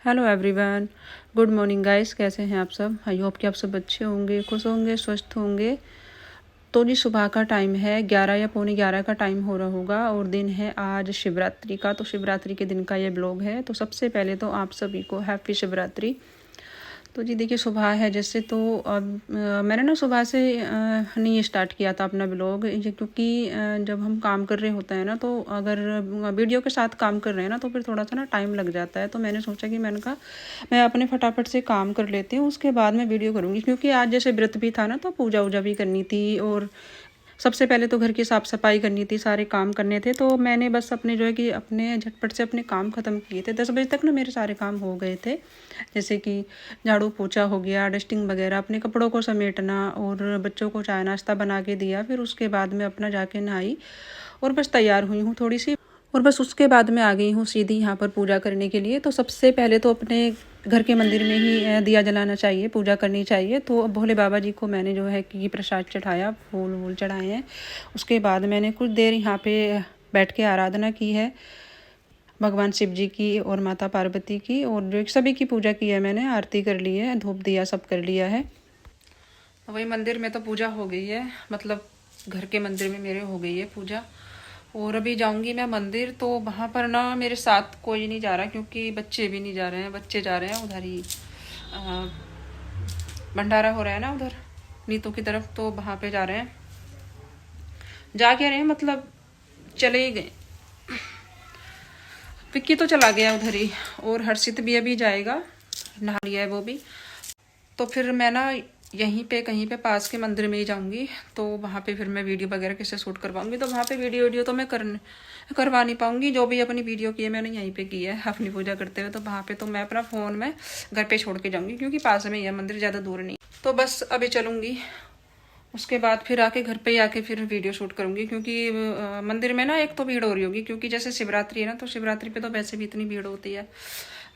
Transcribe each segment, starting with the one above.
Hello everyone, good morning guys. कैसे हैं आप सब? आई होप कि आप सब अच्छे होंगे, खुश होंगे, स्वस्थ होंगे। तो जी सुबह का टाइम है, 11 या पौने 11 का टाइम हो रहा होगा और दिन है आज शिवरात्रि का। तो शिवरात्रि के दिन का ये ब्लॉग है। तो सबसे पहले तो आप सभी को हैप्पी शिवरात्रि। तो जी देखिए सुबह है जैसे, तो अब मैंने ना सुबह से नहीं स्टार्ट किया था अपना ब्लॉग, ये क्योंकि जब हम काम कर रहे होते हैं ना, तो अगर वीडियो के साथ काम कर रहे हैं ना, तो फिर थोड़ा सा ना टाइम लग जाता है। तो मैंने सोचा कि मैंने कहा मैं अपने फटाफट से काम कर लेती हूँ, उसके बाद मैं वीडियो करूँगी। क्योंकि आज जैसे व्रत भी था ना, तो पूजा वूजा भी करनी थी और सबसे पहले तो घर की साफ़ सफाई करनी थी, सारे काम करने थे। तो मैंने बस अपने जो है कि अपने झटपट से अपने काम ख़त्म किए थे। 10 बजे तक ना मेरे सारे काम हो गए थे, जैसे कि झाड़ू पोछा हो गया, डस्टिंग वगैरह, अपने कपड़ों को समेटना और बच्चों को चाय नाश्ता बना के दिया। फिर उसके बाद मैं अपना जाके नहाई और बस तैयार हुई हूँ थोड़ी सी, और बस उसके बाद मैं आ गई हूँ सीधी यहाँ पर पूजा करने के लिए। तो सबसे पहले तो अपने घर के मंदिर में ही दिया जलाना चाहिए, पूजा करनी चाहिए। तो भोले बाबा जी को मैंने जो है कि प्रसाद चढ़ाया, फूल वूल चढ़ाए हैं। उसके बाद मैंने कुछ देर यहाँ पे बैठ के आराधना की है भगवान शिव जी की और माता पार्वती की, और जो सभी की पूजा की है मैंने, आरती कर ली है, धूप दिया सब कर लिया है। वही मंदिर में तो पूजा हो गई है, मतलब घर के मंदिर में मेरे हो गई है पूजा। और अभी जाऊंगी मैं मंदिर, तो वहाँ पर ना मेरे साथ कोई नहीं जा रहा, क्योंकि बच्चे भी नहीं जा रहे हैं। बच्चे जा रहे हैं उधर ही, भंडारा हो रहा है ना उधर नीतू की तरफ, तो वहाँ पे जा रहे हैं। जा के रहे हैं मतलब चले ही गए। विक्की तो चला गया उधर ही, और हर्षित भी अभी जाएगा, नहा लिया है वो भी। तो फिर मैं ना यहीं पे कहीं पे पास के मंदिर में ही जाऊंगी, तो वहाँ पे फिर मैं वीडियो वगैरह कैसे शूट करवाऊंगी। तो वहाँ पे वीडियो तो मैं करवा नहीं पाऊंगी। जो भी अपनी वीडियो की है मैंने यहीं पे की है अपनी पूजा करते हुए। तो वहाँ पे तो मैं अपना फ़ोन में घर पे छोड़ के जाऊंगी, क्योंकि पास में ही है मंदिर, ज़्यादा दूर नहीं। तो बस अभी चलूँगी, उसके बाद फिर आके घर पे ही आके फिर वीडियो शूट करूंगी। क्योंकि मंदिर में ना एक तो भीड़ हो रही होगी, क्योंकि जैसे शिवरात्रि है ना, तो शिवरात्रि पे तो वैसे भी इतनी भीड़ होती है,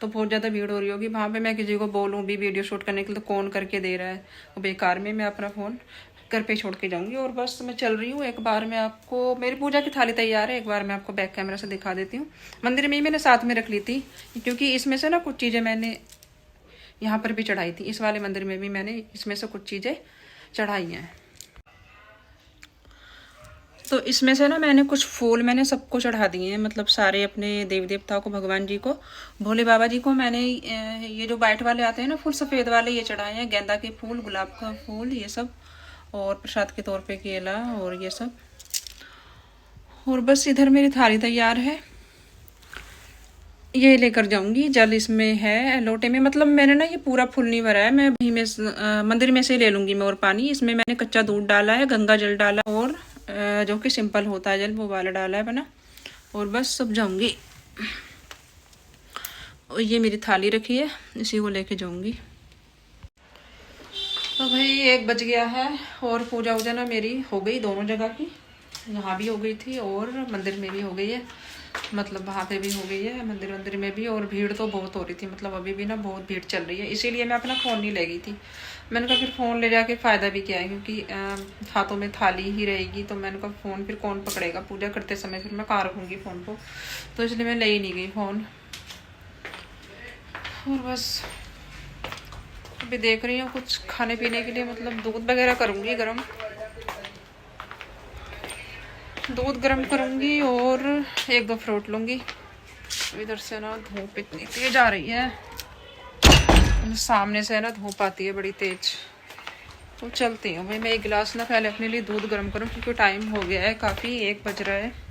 तो बहुत ज़्यादा भीड़ हो रही होगी वहाँ पे। मैं किसी को बोलूँ भी वीडियो शूट करने के लिए, तो कौन करके दे रहा है, वो बेकार में। मैं अपना फ़ोन घर पे छोड़ के जाऊंगी और बस मैं चल रही हूँ। एक बार मैं आपको, मेरी पूजा की थाली तैयार है, एक बार मैं आपको बैक कैमरा से दिखा देती हूँ। मंदिर में ही मैंने साथ में रख ली थी, क्योंकि इसमें से ना कुछ चीज़ें मैंने यहाँ पर भी चढ़ाई थी। इस वाले मंदिर में भी मैंने इसमें से कुछ चीज़ें चढ़ाई हैं। तो इसमें से ना मैंने कुछ फूल मैंने सबको चढ़ा दिए हैं, मतलब सारे अपने देवी देवताओं को, भगवान जी को, भोले बाबा जी को। मैंने ये जो वाइट वाले आते हैं ना फूल, सफ़ेद वाले, ये चढ़ाए हैं। गेंदा के फूल, गुलाब का फूल, ये सब, और प्रसाद के तौर पे केला और ये सब। और बस इधर मेरी थाली तैयार है, ये लेकर जाऊंगी। जल इसमें है लोटे में, मतलब मैंने ना ये पूरा फुल नहीं भरा है, मैं भी में मंदिर में से ही ले लूंगी मैं। और पानी इसमें मैंने कच्चा दूध डाला है, गंगा जल डाला, और जो कि सिंपल होता है जल, वो वाला डाला है बना। और बस सब जाऊंगी। और ये मेरी थाली रखी है, इसी को लेके जाऊंगी। तो भाई 1 बज गया है, और पूजा वूजा ना मेरी हो गई दोनों जगह की। यहाँ भी हो गई थी और मंदिर में भी हो गई है, मतलब वहाँ पे भी हो गई है, मंदिर में भी। और भीड़ तो बहुत हो रही थी, मतलब अभी भी ना बहुत भीड़ चल रही है। इसीलिए मैं अपना फ़ोन नहीं ले गई थी। मैंने कहा फिर फ़ोन ले जाके फ़ायदा भी क्या है, क्योंकि हाथों में थाली ही रहेगी। तो मैंने कहा फ़ोन फिर कौन पकड़ेगा पूजा करते समय, फिर मैं कहाँ रखूँगी फ़ोन को। तो इसलिए मैं ले ही नहीं गई फ़ोन। और बस अभी देख रही हूँ कुछ खाने पीने के लिए, मतलब दूध वगैरह करूँगी गर्म, दूध गर्म करूँगी और 1-2 फ्रूट लूँगी। इधर से ना धूप इतनी तेज आ रही है, सामने से ना धूप आती है बड़ी तेज। तो चलती हूँ भाई, मैं एक गिलास ना पहले अपने लिए दूध गर्म करूँ, क्योंकि टाइम हो गया है काफ़ी, 1 बज रहा है।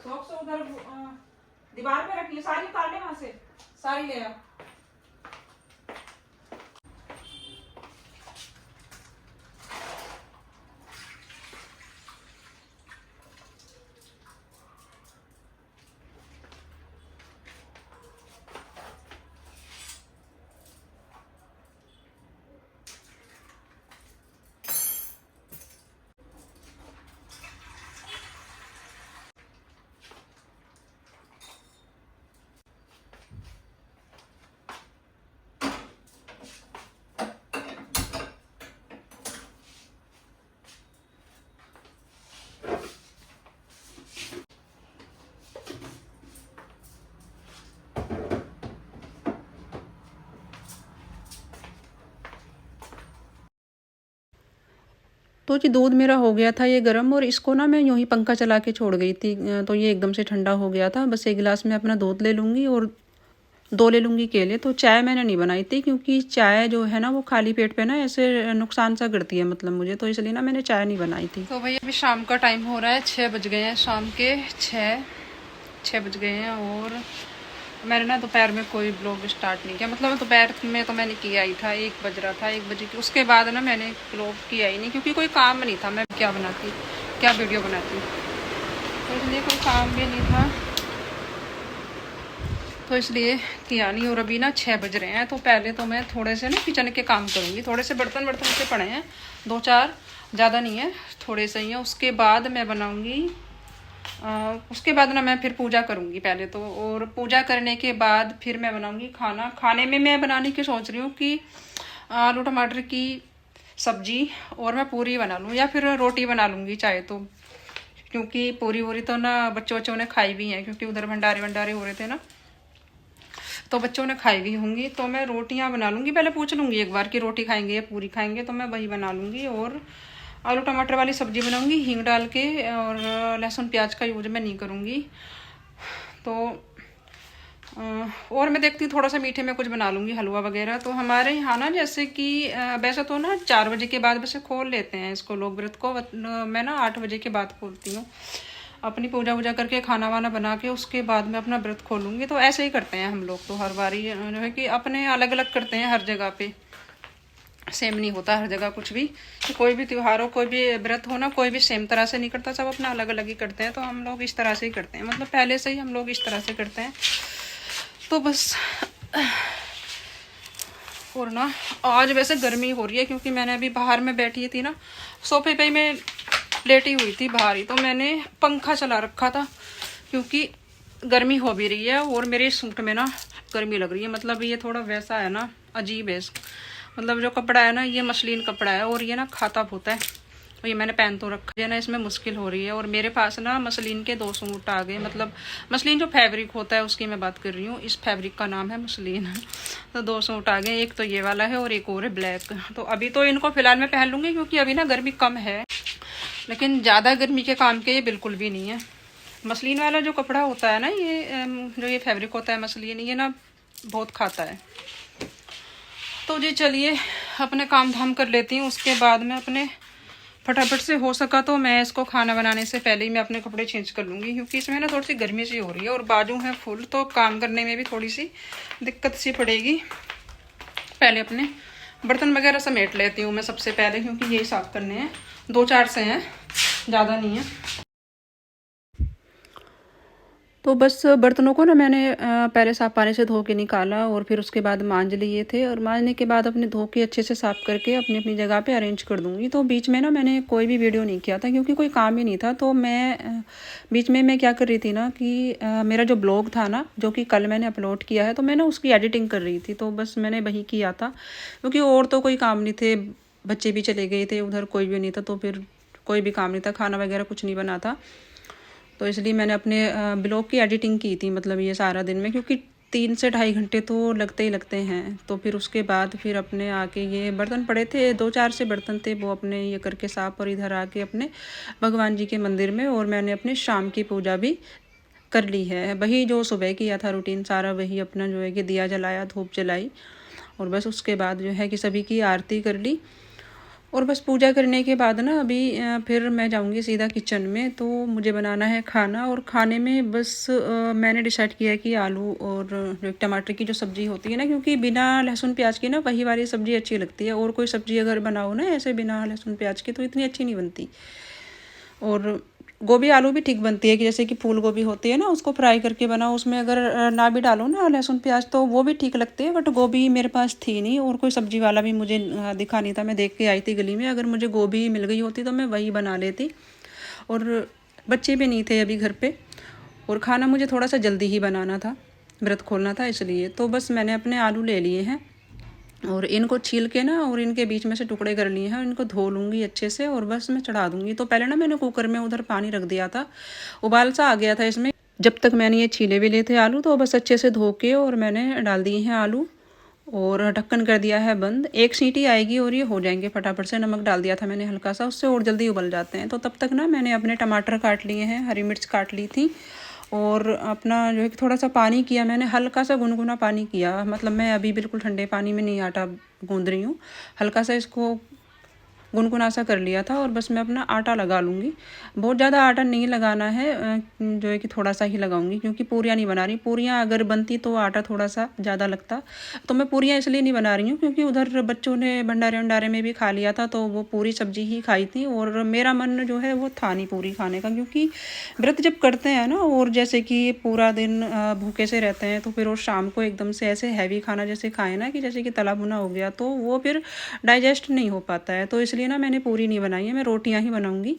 सॉक्स उधर दीवार पे रखी है, सारी उतार ले वहां से, सारी ले आ। तो जी दूध मेरा हो गया था ये गर्म, और इसको ना मैं यूँ ही पंखा चला के छोड़ गई थी, तो ये एकदम से ठंडा हो गया था। बस एक गिलास में अपना दूध ले लूँगी और 2 ले लूँगी केले। तो चाय मैंने नहीं बनाई थी, क्योंकि चाय जो है ना वो खाली पेट पे ना ऐसे नुकसान सा करती है मतलब मुझे, तो इसलिए ना मैंने चाय नहीं बनाई थी। तो भैया अभी शाम का टाइम हो रहा है, 6 बज गए हैं, शाम के 6 बज गए हैं। और मैंने ना दोपहर में कोई ब्लॉग स्टार्ट नहीं किया, मतलब दोपहर में तो मैंने किया ही था, 1 बज रहा था, 1 बजे की उसके बाद ना मैंने ब्लॉग किया ही नहीं, क्योंकि कोई काम नहीं था। मैं क्या बनाती, क्या वीडियो बनाती, तो इसलिए कोई काम भी नहीं था, तो इसलिए किया नहीं। और अभी ना 6 बज रहे हैं, तो पहले तो मैं थोड़े से ना किचन के काम करूँगी। थोड़े से बर्तन से पड़े हैं, 2-4, ज़्यादा नहीं है, थोड़े से ही हैं। उसके बाद मैं बनाऊँगी, उसके बाद ना मैं फिर पूजा करूँगी पहले तो, और पूजा करने के बाद फिर मैं बनाऊँगी खाना। खाने में मैं बनाने की सोच रही हूँ कि आलू टमाटर की सब्जी, और मैं पूरी बना लूँ या फिर रोटी बना लूँगी चाहे तो, क्योंकि पूरी वूरी तो ना बच्चों ने खाई भी हैं, क्योंकि उधर भंडारे हो रहे थे ना, तो बच्चों ने खाई भी होंगी। तो मैं रोटियां बना लूँगी, पहले पूछ लूँगी एक बार कि रोटी खाएंगे या पूरी खाएंगे, तो मैं वही बना लूँगी। और आलू टमाटर वाली सब्ज़ी बनाऊँगी हींग डाल के, और लहसुन प्याज का यूज मैं नहीं करूँगी। तो और मैं देखती हूँ थोड़ा सा मीठे में कुछ बना लूँगी, हलवा वगैरह। तो हमारे यहाँ ना जैसे कि वैसे तो ना 4 बजे के बाद वैसे खोल लेते हैं इसको लोग, व्रत को। मैं ना 8 बजे के बाद खोलती हूँ, अपनी पूजा वूजा करके खाना वाना बना के उसके बाद मैं अपना व्रत खोलूँगी। तो ऐसे ही करते हैं हम लोग, तो हर बारी जो है कि अपने अलग अलग करते हैं, हर जगह पे सेम नहीं होता हर जगह कुछ भी। तो कोई भी त्यौहार हो, कोई भी व्रत हो ना, कोई भी सेम तरह से नहीं करता, सब अपना अलग अलग ही करते हैं। तो हम लोग इस तरह से ही करते हैं, मतलब पहले से ही हम लोग इस तरह से करते हैं। तो बस, और ना आज वैसे गर्मी हो रही है, क्योंकि मैंने अभी बाहर में बैठी थी ना, सोफे पे मैं लेटी हुई थी बाहर ही, तो मैंने पंखा चला रखा था, क्योंकि गर्मी हो भी रही है। और मेरे सूट में ना गर्मी लग रही है, मतलब ये थोड़ा वैसा है ना, अजीब है। मतलब जो कपड़ा है ना, ये मसलिन कपड़ा है, और ये ना खाता होता है, और ये मैंने पहन तो रखा है ना, इसमें मुश्किल हो रही है। और मेरे पास ना मसलिन के 2 सूट आ गए, मतलब मसलिन जो फैब्रिक होता है उसकी मैं बात कर रही हूँ, इस फैब्रिक का नाम है मसलिन। तो 2 सूट आ गए, एक तो ये वाला है और एक और है ब्लैक। तो अभी तो इनको फिलहाल मैं पहन लूँगी, क्योंकि अभी ना गर्मी कम है, लेकिन ज़्यादा गर्मी के काम के ये बिल्कुल भी नहीं है। मसलिन वाला जो कपड़ा होता है ना, ये जो ये फैब्रिक होता है मसलिन, ये ना बहुत खाता है। तो जी चलिए अपने काम धाम कर लेती हूँ, उसके बाद मैं अपने फटाफट से हो सका तो मैं इसको खाना बनाने से पहले ही मैं अपने कपड़े चेंज कर लूँगी, क्योंकि इसमें ना थोड़ी सी गर्मी सी हो रही है, और बाजू है फुल, तो काम करने में भी थोड़ी सी दिक्कत सी पड़ेगी। पहले अपने बर्तन वगैरह समेट लेती हूँ मैं सबसे पहले, क्योंकि यही साफ़ करने हैं, 2-4 से हैं, ज़्यादा नहीं है। तो बस बर्तनों को ना मैंने पहले साफ़ पानी से धो के निकाला, और फिर उसके बाद मांज लिए थे, और मांजने के बाद अपने धो के अच्छे से साफ़ करके अपनी अपनी जगह पे अरेंज कर दूँगी। तो बीच में ना मैंने कोई भी वीडियो नहीं किया था, क्योंकि कोई काम ही नहीं था। तो मैं बीच में मैं क्या कर रही थी ना कि मेरा जो ब्लॉग था ना, जो कि कल मैंने अपलोड किया है, तो मैं ना उसकी एडिटिंग कर रही थी। तो बस मैंने वही किया था, क्योंकि और तो कोई काम नहीं थे, बच्चे भी चले गए थे उधर, कोई भी नहीं था, तो फिर कोई भी काम नहीं था, खाना वगैरह कुछ नहीं बना था। तो इसलिए मैंने अपने ब्लॉग की एडिटिंग की थी, मतलब ये सारा दिन में, क्योंकि 3 से 2.5 घंटे तो लगते ही लगते हैं। तो फिर उसके बाद फिर अपने आके ये बर्तन पड़े थे, 2-4 से बर्तन थे, वो अपने ये करके साफ, और इधर आके अपने भगवान जी के मंदिर में, और मैंने अपने शाम की पूजा भी कर ली है। वही जो सुबह किया था रूटीन सारा, वही अपना जो है कि दिया जलाया, धूप जलाई, और बस उसके बाद जो है कि सभी की आरती कर ली। और बस पूजा करने के बाद ना अभी फिर मैं जाऊंगी सीधा किचन में। तो मुझे बनाना है खाना, और खाने में बस मैंने डिसाइड किया है कि आलू और जो टमाटर की जो सब्ज़ी होती है ना, क्योंकि बिना लहसुन प्याज की ना वही वाली सब्ज़ी अच्छी लगती है, और कोई सब्ज़ी अगर बनाओ ना ऐसे बिना लहसुन प्याज की तो इतनी अच्छी नहीं बनती। और गोभी आलू भी ठीक बनती है, कि जैसे कि फूल गोभी होती है ना, उसको फ्राई करके बनाओ, उसमें अगर ना भी डालो ना लहसुन प्याज तो वो भी ठीक लगते हैं। बट गोभी मेरे पास थी नहीं, और कोई सब्जी वाला भी मुझे दिखा नहीं था। मैं देख के आई थी गली में, अगर मुझे गोभी मिल गई होती तो मैं वही बना लेती। और बच्चे भी नहीं थे अभी घर पे, और खाना मुझे थोड़ा सा जल्दी ही बनाना था, व्रत खोलना था इसलिए। तो बस मैंने अपने आलू ले लिए हैं, और इनको छील के ना, और इनके बीच में से टुकड़े कर लिए हैं, इनको धो लूँगी अच्छे से, और बस मैं चढ़ा दूँगी। तो पहले ना मैंने कुकर में उधर पानी रख दिया था, उबाल सा आ गया था इसमें। जब तक मैंने ये छीले भी लिए थे आलू, तो बस अच्छे से धो के और मैंने डाल दिए हैं आलू, और ढक्कन कर दिया है बंद। एक सीटी आएगी और ये हो जाएंगे फटाफट से। नमक डाल दिया था मैंने हल्का सा, उससे और जल्दी उबल जाते हैं। तो तब तक ना मैंने अपने टमाटर काट लिए हैं, हरी मिर्च काट ली थी, और अपना जो है कि थोड़ा सा पानी किया मैंने, हल्का सा गुनगुना पानी किया। मतलब मैं अभी बिल्कुल ठंडे पानी में नहीं आटा गूँध रही हूँ, हल्का सा इसको गुनगुना सा कर लिया था। और बस मैं अपना आटा लगा लूँगी। बहुत ज़्यादा आटा नहीं लगाना है, जो है कि थोड़ा सा ही लगाऊंगी, क्योंकि पूरियाँ नहीं बना रही। पूरियाँ अगर बनती तो आटा थोड़ा सा ज़्यादा लगता। तो मैं पूरियाँ इसलिए नहीं बना रही हूँ क्योंकि उधर बच्चों ने भंडारे वंडारे में भी खा लिया था, तो वो पूरी सब्जी ही खाई थी। और मेरा मन जो है वो था नहीं पूरी खाने का, क्योंकि व्रत जब करते हैं ना, और जैसे कि पूरा दिन भूखे से रहते हैं, तो फिर और शाम को एकदम से ऐसे हैवी खाना जैसे खाए ना, कि जैसे कि तला भुना हो गया, तो वो फिर डाइजेस्ट नहीं हो पाता है। तो इसलिए ना मैंने पूरी नहीं बनाई है, मैं रोटियां ही बनाऊंगी।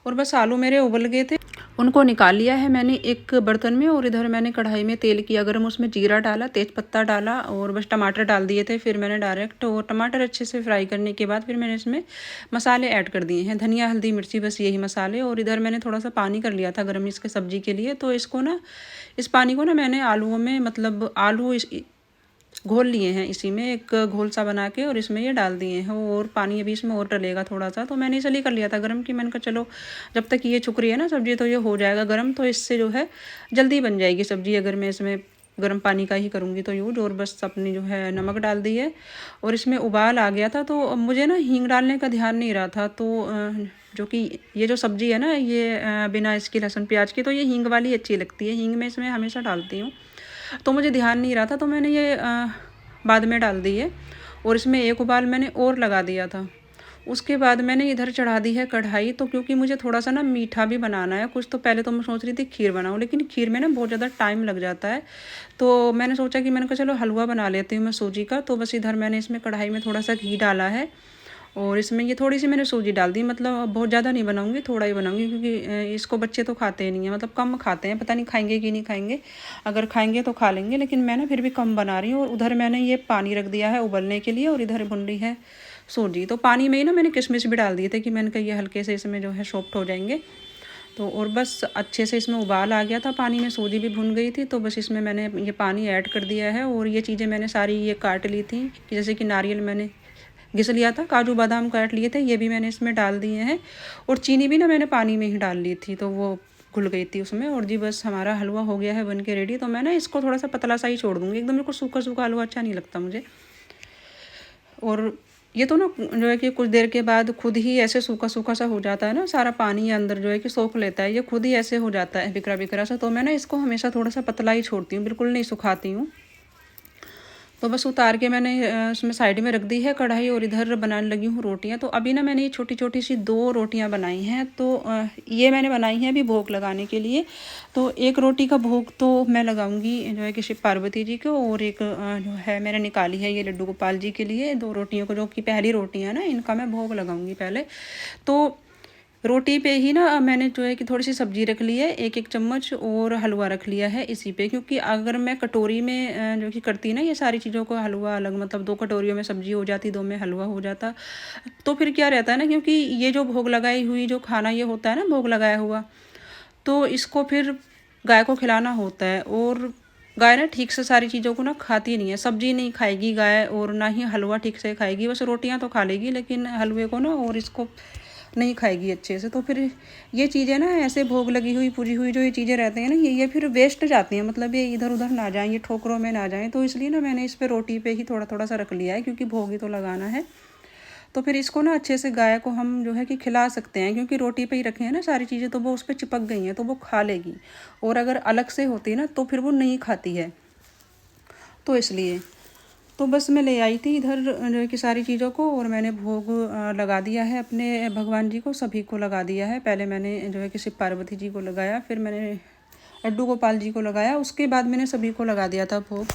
और बस आलू मेरे उबल गए थे, उनको निकाल लिया है मैंने एक बर्तन में। और इधर मैंने कढ़ाई में तेल किया गरम, उसमें जीरा डाला, तेज पत्ता डाला, और बस टमाटर डाल दिए थे। फिर मैंने डायरेक्ट वो टमाटर अच्छे से फ्राई करने के बाद फिर मैंने इसमें मसाले ऐड कर दिए हैं, धनिया हल्दी मिर्ची, बस यही मसाले। और इधर मैंने थोड़ा सा पानी कर लिया था गरम इसके सब्जी के लिए। तो इसको ना, इस पानी को ना मैंने आलूओं में, मतलब आलू घोल लिए हैं इसी में, एक घोल सा बना के, और इसमें ये डाल दिए हैं। और पानी अभी इसमें और डलेगा थोड़ा सा, तो मैंने इसलिए कर लिया था गर्म, कि मैंने कहा चलो जब तक ये छुक रही है ना सब्जी, तो ये हो जाएगा गर्म, तो इससे जो है जल्दी बन जाएगी सब्जी, अगर मैं इसमें गर्म पानी का ही करूँगी तो यूज। और बस अपनी जो है नमक डाल दी है, और इसमें उबाल आ गया था। तो मुझे ना हींग डालने का ध्यान नहीं रहा था, तो जो कि ये जो सब्ज़ी है ना, ये बिना इसकी लहसुन प्याज की, तो ये हींग वाली अच्छी लगती है, हींग मैं इसमें हमेशा डालती हूँ। तो मुझे ध्यान नहीं रहा था, तो मैंने ये बाद में डाल दी है। और इसमें एक उबाल मैंने और लगा दिया था। उसके बाद मैंने इधर चढ़ा दी है कढ़ाई। तो क्योंकि मुझे थोड़ा सा ना मीठा भी बनाना है कुछ, तो पहले तो मैं सोच रही थी खीर बनाऊँ, लेकिन खीर में ना बहुत ज़्यादा टाइम लग जाता है। तो मैंने सोचा कि मैंने कहा चलो हलवा बना लेती हूँ मैं सूजी का। तो बस इधर मैंने इसमें कढ़ाई में थोड़ा सा घी डाला है, और इसमें ये थोड़ी सी मैंने सूजी डाल दी। मतलब बहुत ज़्यादा नहीं बनाऊंगी, थोड़ा ही बनाऊंगी, क्योंकि इसको बच्चे तो खाते ही नहीं है, मतलब कम खाते हैं, पता नहीं खाएंगे कि नहीं खाएंगे। अगर खाएंगे तो खा लेंगे, लेकिन मैं ना फिर भी कम बना रही हूँ। और उधर मैंने ये पानी रख दिया है उबलने के लिए, और इधर बुन रही है सूजी। तो पानी में ही ना मैंने किशमिश भी डाल दिए थे, कि मैंने कहा ये हल्के से इसमें जो है सॉफ्ट हो जाएंगे। तो और बस अच्छे से इसमें उबाल आ गया था, पानी में सूजी भी भुन गई थी। तो बस इसमें मैंने ये पानी ऐड कर दिया है। और ये चीज़ें मैंने सारी ये काट ली थी, कि जैसे कि नारियल मैंने घिस लिया था, काजू बादाम काट लिए थे, ये भी मैंने इसमें डाल दिए हैं। और चीनी भी ना मैंने पानी में ही डाल ली थी, तो वो घुल गई थी उसमें। और जी बस हमारा हलवा हो गया है बन के रेडी। तो मैं ना इसको थोड़ा सा पतला सा ही छोड़ दूँगी, एकदम मेरे को सूखा सूखा हलवा अच्छा नहीं लगता मुझे। और ये तो ना जो है कि कुछ देर के बाद खुद ही ऐसे सूखा सूखा सा हो जाता है ना, सारा पानी अंदर जो है कि सोख लेता है, ये खुद ही ऐसे हो जाता है बिखरा बिखरा सा। तो मैं ना इसको हमेशा थोड़ा सा पतला ही छोड़ती हूँ, बिल्कुल नहीं सुखाती हूँ। तो बस उतार के मैंने उसमें साइड में रख दी है कढ़ाई, और इधर बनाने लगी हूँ रोटियाँ। तो अभी ना मैंने ये छोटी छोटी सी 2 रोटियाँ बनाई हैं। तो ये मैंने बनाई हैं अभी भोग लगाने के लिए। तो एक रोटी का भोग तो मैं लगाऊंगी जो है कि शिव पार्वती जी को, और एक जो है मैंने निकाली है ये लड्डू गोपाल जी के लिए। 2 रोटियों को, जो कि पहली रोटियाँ ना, इनका मैं भोग लगाऊंगी पहले। तो रोटी पे ही ना मैंने जो है कि थोड़ी सी सब्जी रख ली है, एक एक चम्मच, और हलवा रख लिया है इसी पे। क्योंकि अगर मैं कटोरी में जो कि करती ना ये सारी चीज़ों को हलवा अलग, मतलब 2 कटोरियों में सब्जी हो जाती, 2 में हलवा हो जाता, तो फिर क्या रहता है ना, क्योंकि ये जो भोग लगाई हुई जो खाना ये होता है ना, भोग लगाया हुआ, तो इसको फिर गाय को खिलाना होता है। और गाय ना ठीक से सारी चीज़ों को ना खाती नहीं है, सब्जी नहीं खाएगी गाय, और ना ही हलवा ठीक से खाएगी। बस रोटियां तो खा लेगी, लेकिन हलवे को ना और इसको नहीं खाएगी अच्छे से। तो फिर ये चीज़ें ना ऐसे भोग लगी हुई पूजी हुई जो ये चीज़ें रहते हैं ना, ये फिर वेस्ट जाती हैं, मतलब ये इधर उधर ना जाएँ, ये ठोकरों में ना जाएँ। तो इसलिए ना मैंने इस पर रोटी पे ही थोड़ा थोड़ा सा रख लिया है, क्योंकि भोग ही तो लगाना है। तो फिर इसको ना अच्छे से गाय को हम जो है कि खिला सकते हैं, क्योंकि रोटी पे ही रखे हैं ना सारी चीज़ें, तो वो उस पर चिपक गई हैं, तो वो खा लेगी। और अगर अलग से होती ना, तो फिर वो नहीं खाती है, तो इसलिए। तो बस मैं ले आई थी इधर जो है कि सारी चीज़ों को, और मैंने भोग लगा दिया है अपने भगवान जी को, सभी को लगा दिया है। पहले मैंने जो है कि शिव पार्वती जी को लगाया, फिर मैंने लड्डू गोपाल जी को लगाया, उसके बाद मैंने सभी को लगा दिया था भोग।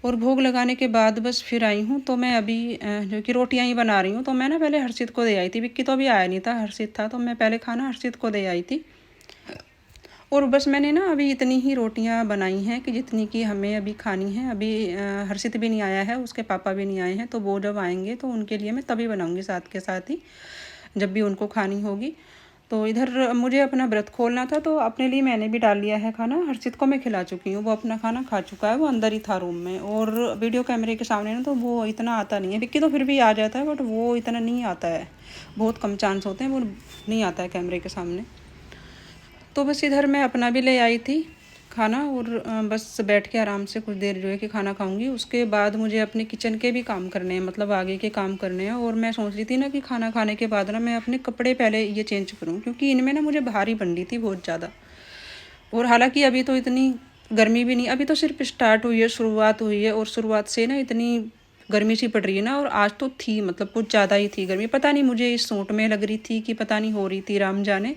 और भोग लगाने के बाद बस फिर आई हूँ। तो मैं अभी जो कि रोटियां ही बना रही हूँ। तो मैं ना पहले हर्षित को दे आई थी, विक्की तो अभी आया नहीं था, हर्षित था, तो मैं पहले खाना हर्षित को दे आई थी। और बस मैंने ना अभी इतनी ही रोटियां बनाई हैं, कि जितनी कि हमें अभी खानी है। अभी हर्षित भी नहीं आया है, उसके पापा भी नहीं आए हैं, तो वो जब आएंगे तो उनके लिए मैं तभी बनाऊंगी साथ के साथ ही, जब भी उनको खानी होगी। तो इधर मुझे अपना व्रत खोलना था, तो अपने लिए मैंने भी डाल लिया है खाना। हर्षित को मैं खिला चुकी हूँ, वो अपना खाना खा चुका है, वो अंदर ही था रूम में। और वीडियो कैमरे के सामने ना तो वो इतना आता नहीं है। विक्की तो फिर भी आ जाता है, बट वो इतना नहीं आता है, बहुत कम चांस होते हैं, वो नहीं आता है कैमरे के सामने। तो बस इधर मैं अपना भी ले आई थी खाना, और बस बैठ के आराम से कुछ देर जो है कि खाना खाऊंगी। उसके बाद मुझे अपने किचन के भी काम करने हैं, मतलब आगे के काम करने हैं। और मैं सोच रही थी ना कि खाना खाने के बाद ना मैं अपने कपड़े पहले ये चेंज करूं, क्योंकि इनमें ना मुझे भारी बन रही थी बहुत ज़्यादा। और हालांकि अभी तो इतनी गर्मी भी नहीं, अभी तो सिर्फ स्टार्ट हुई है, शुरुआत हुई है। और शुरुआत से ना इतनी गर्मी सी पड़ रही है ना, और आज तो थी, मतलब कुछ ज़्यादा ही थी गर्मी। पता नहीं मुझे इस सूट में लग रही थी कि पता नहीं हो रही थी, राम जाने।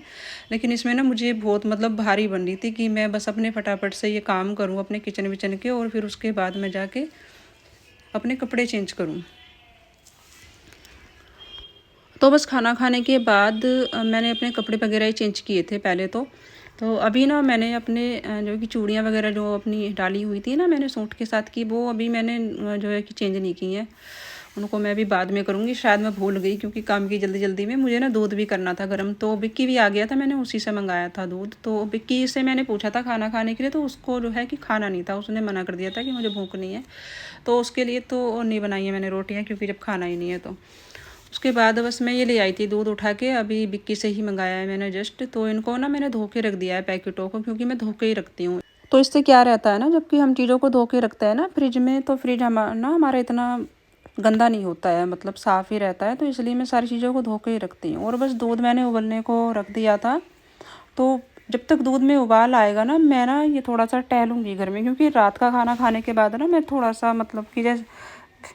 लेकिन इसमें ना मुझे बहुत मतलब भारी बन रही थी कि मैं बस अपने फटाफट से ये काम करूँ अपने किचन विचन के, और फिर उसके बाद मैं जाके अपने कपड़े चेंज करूँ। तो बस खाना खाने के बाद मैंने अपने कपड़े वगैरह ही चेंज किए थे पहले तो अभी ना मैंने अपने जो कि चूड़ियाँ वगैरह जो अपनी डाली हुई थी ना मैंने सूट के साथ की, वो अभी मैंने जो है कि चेंज नहीं की हैं। उनको मैं अभी बाद में करूँगी, शायद मैं भूल गई क्योंकि काम की जल्दी जल्दी में। मुझे ना दूध भी करना था गर्म, तो विक्की भी आ गया था, मैंने उसी से मंगाया था दूध। तो विक्की से मैंने पूछा था खाना खाने के लिए, तो उसको जो है कि खाना नहीं था, उसने मना कर दिया था कि मुझे भूख नहीं है। तो उसके लिए तो नहीं बनाई है मैंने रोटियाँ, क्योंकि जब खाना ही नहीं है तो। उसके बाद बस मैं ये ले आई थी दूध उठा के, अभी विक्की से ही मंगाया है मैंने जस्ट। तो इनको ना मैंने धो के रख दिया है पैकेटों को, क्योंकि मैं धो के ही रखती हूँ। तो इससे क्या रहता है ना, जबकि हम चीज़ों को धो के रखते हैं ना फ्रिज में, तो फ्रिज हमारा इतना गंदा नहीं होता है, मतलब साफ़ ही रहता है। तो इसलिए मैं सारी चीज़ों को धो के ही रखती हूँ। और बस दूध मैंने उबलने को रख दिया था। तो जब तक दूध में उबाल आएगा ना, मैं ना ये थोड़ा सा टहलूँगी घर में, क्योंकि रात का खाना खाने के बाद ना मैं थोड़ा सा मतलब कि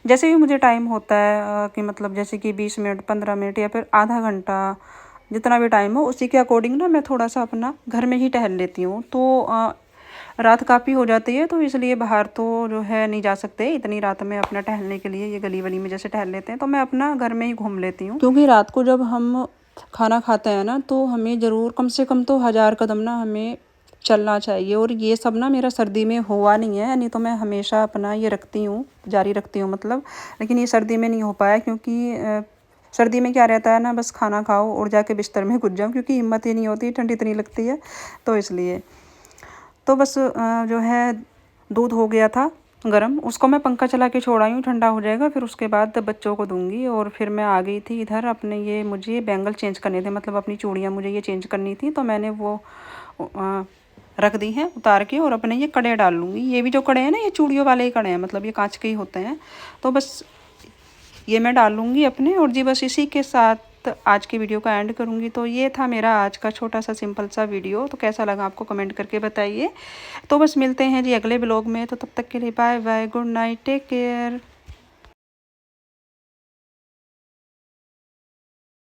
जैसे भी मुझे टाइम होता है कि मतलब जैसे कि 20 मिनट 15 मिनट या फिर आधा घंटा, जितना भी टाइम हो उसी के अकॉर्डिंग ना मैं थोड़ा सा अपना घर में ही टहल लेती हूँ। तो रात काफ़ी हो जाती है, तो इसलिए बाहर तो जो है नहीं जा सकते इतनी रात में अपना टहलने के लिए, ये गली वली में जैसे टहल लेते हैं, तो मैं अपना घर में ही घूम लेती हूँ। क्योंकि रात को जब हम खाना खाते हैं ना, तो हमें ज़रूर कम से कम तो 1000 कदम ना हमें चलना चाहिए। और ये सब ना मेरा सर्दी में हुआ नहीं है, नहीं तो मैं हमेशा अपना ये रखती हूँ, जारी रखती हूँ मतलब। लेकिन ये सर्दी में नहीं हो पाया, क्योंकि सर्दी में क्या रहता है ना, बस खाना खाओ और जाके बिस्तर में घुस जाओ, क्योंकि हिम्मत ही नहीं होती, ठंडी इतनी लगती है। तो इसलिए तो बस जो है दूध हो गया था गरम, उसको मैं पंखा चला के छोड़ आई हूँ, ठंडा हो जाएगा, फिर उसके बाद बच्चों को दूंगी। और फिर मैं आ गई थी इधर अपने, ये मुझे बैंगल चेंज करने थे, मतलब अपनी चूड़ियाँ मुझे ये चेंज करनी थी। तो मैंने वो रख दी हैं उतार के, और अपने ये कड़े डाल लूँगी। ये भी जो कड़े हैं ना, ये चूड़ियों वाले ही कड़े हैं, मतलब ये कांच के ही होते हैं। तो बस ये मैं डाल लूँगी अपने। और जी बस इसी के साथ आज की वीडियो का एंड करूँगी। तो ये था मेरा आज का छोटा सा सिंपल सा वीडियो। तो कैसा लगा आपको कमेंट करके बताइए। तो बस मिलते हैं जी अगले ब्लॉग में, तो तब तक के लिए bye bye, good night, take care.